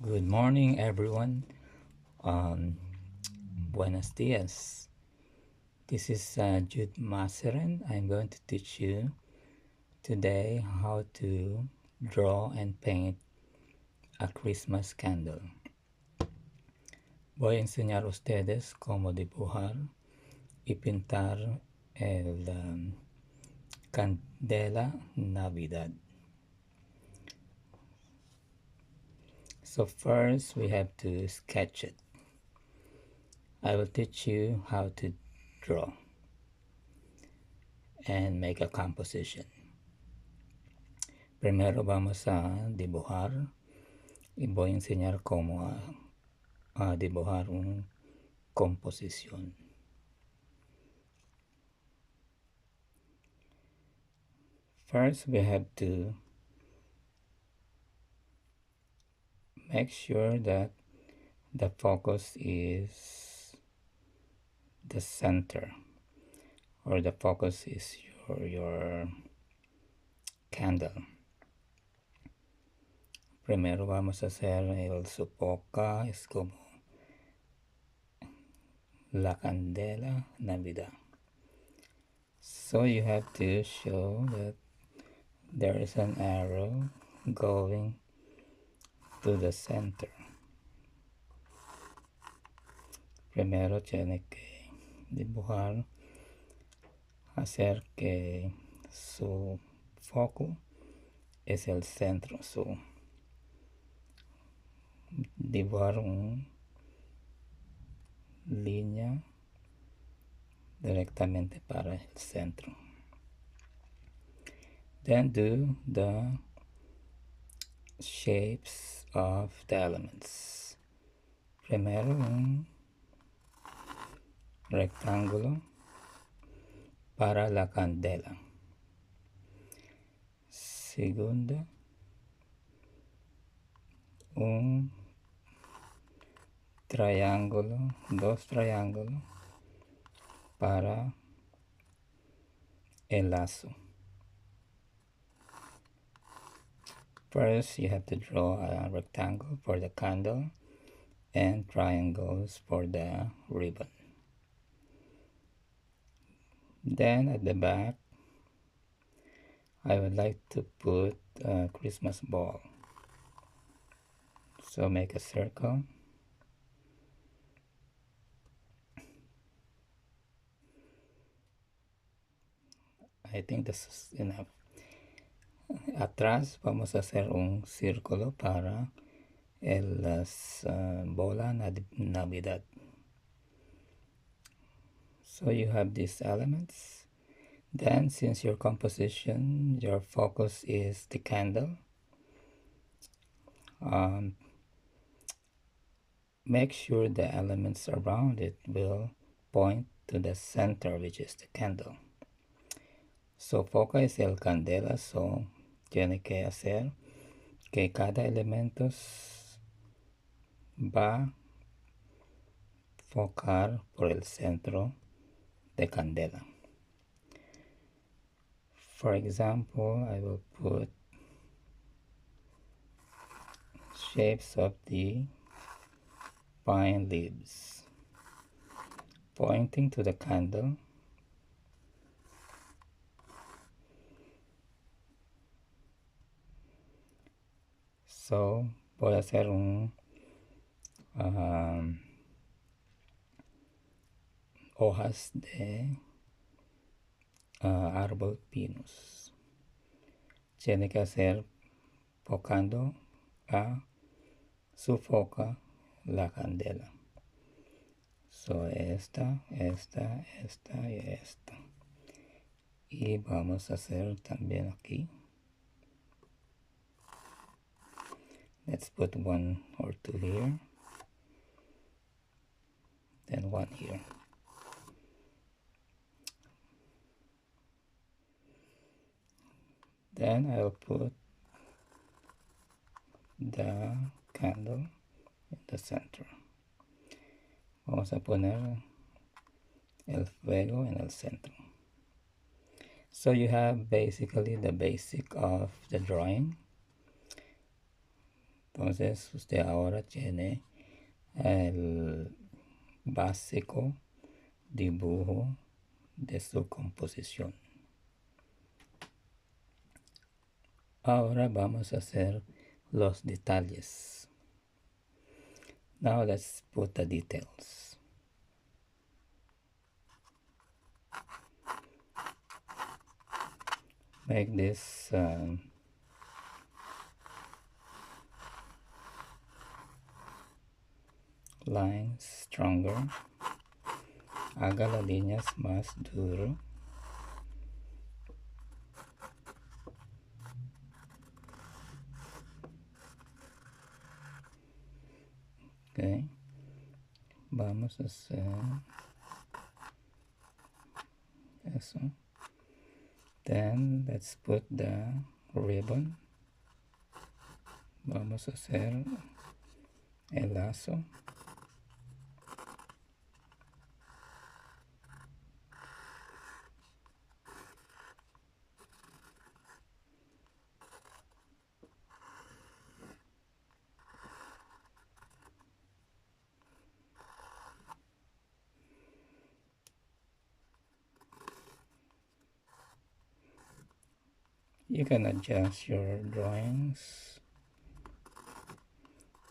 Good morning, everyone. Um, Buenos dias. This is Jude Maseren. I'm going to teach you today how to draw and paint a Christmas candle. Voy a enseñar a ustedes cómo dibujar y pintar el candela Navidad. So first we have to sketch it. I will teach you how to draw and make a composition. Primero vamos a dibujar y voy a enseñar cómo a dibujar una composición. First, we have to make sure that the focus is the center, or the focus is your candle. Primero vamos a hacer el sofoca, es como la candela Navidad. So you have to show that there is an arrow going to the center. Primero tiene que dibujar, hacer que su foco es el centro. So, dibujar una línea directamente para el centro. Then do the shapes of the elements. Primero un rectángulo para la candela. Segundo, un triángulo, dos triángulos para el lazo. First, you have to draw a rectangle for the candle and triangles for the ribbon. Then at the back, I would like to put a Christmas ball. So make a circle. I think this is enough. Atrás vamos a hacer un círculo para las bola Navidad. So you have these elements. Then, since your composition, your focus is the candle, make sure the elements around it will point to the center, which is the candle. So foca es el candela, so tiene que hacer que cada elemento va a focar por el centro de candela. For example, I will put shapes of the pine leaves pointing to the candle. So voy a hacer hojas de árbol pinus. Tiene que hacer focando a su foca la candela. So esta y esta. Y vamos a hacer también aquí. Let's put one or two here. Then one here. Then I'll put the candle in the center. Vamos a poner el fuego en el centro. So you have basically the basic of the drawing. Entonces usted ahora tiene el básico dibujo de su composición. Ahora vamos a hacer los detalles. Now let's put the details. Make this lines stronger. Haga las líneas más duro. Okay. Vamos a hacer eso. Then let's put the ribbon. Vamos a hacer el lazo. You can adjust your drawings.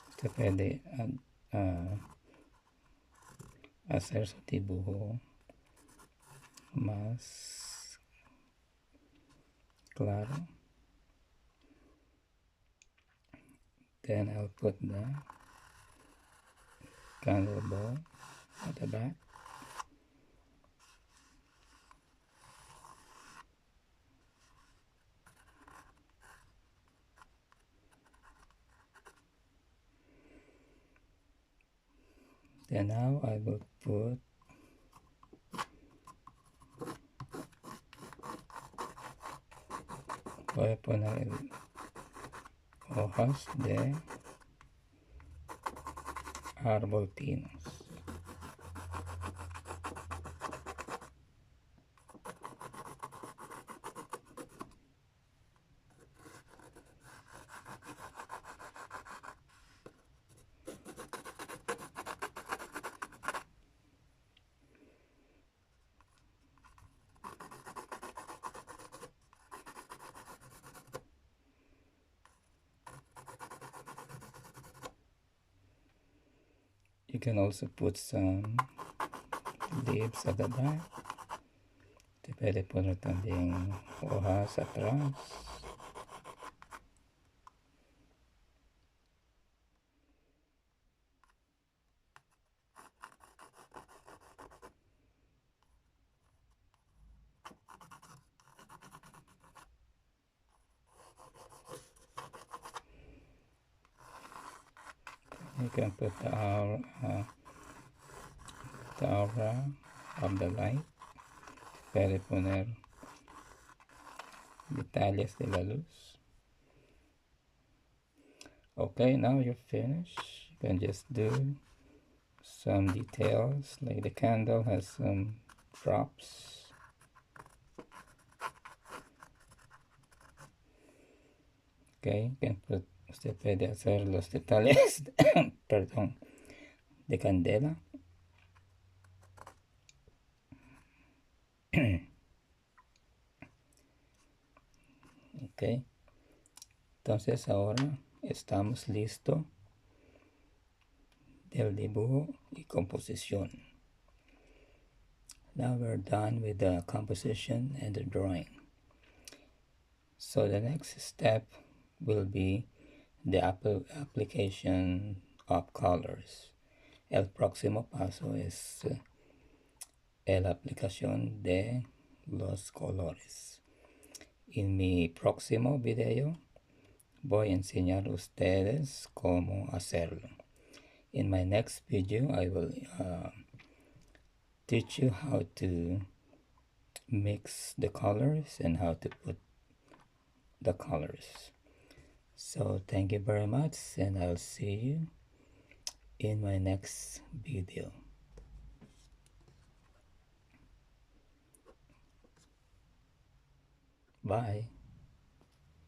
Usted puede hacer su dibujo más claro. Then I'll put the candle ball at the back. Then now I will put voy a poner hojas de árbol pinos. You can also put some leaves at the back. Te puede poner también hojas atrás. You can put the aura of the light. Puede poner detalles de la luz. Okay, now you're finished. You can just do some details, like the candle has some drops. Okay, you can put, usted puede hacer los detalles, perdón, de candela. Ok, entonces ahora estamos listos del dibujo y composición. Now we're done with the composition and the drawing. So the next step will be the application of colors. El próximo paso es la aplicación de los colores. En mi próximo video voy a enseñar a ustedes cómo hacerlo. In my next video I will teach you how to mix the colors and how to put the colors. So thank you very much, and I'll see you in my next video. Bye.